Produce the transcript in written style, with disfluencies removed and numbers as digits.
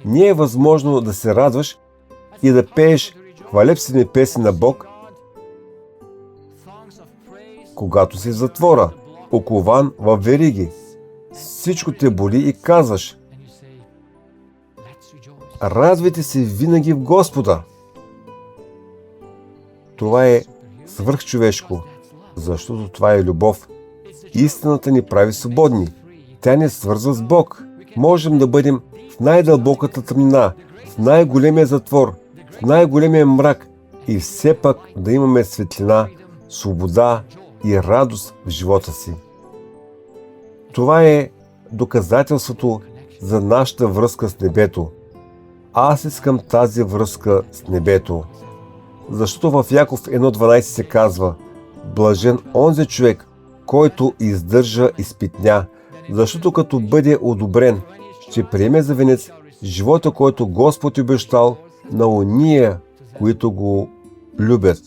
Не е възможно да се радваш и да пееш хвалебствени песни на Бог, когато си в затвора, окован във вериги. Всичко те боли и казваш: радвайте се винаги в Господа. Това е свръхчовешко, защото това е любов. Истината ни прави свободни. Тя ни свързва с Бог. Можем да бъдем в най-дълбоката тъмнина, в най-големия затвор, в най-големия мрак и все пак да имаме светлина, свобода и радост в живота си. Това е доказателството за нашата връзка с небето. Аз искам тази връзка с небето. Защото в Яков 1.12 се казва: блажен онзи човек, който издържа изпитня, защото като бъде одобрен, ще приеме за венец живота, който Господ е обещал на ония, които го любят.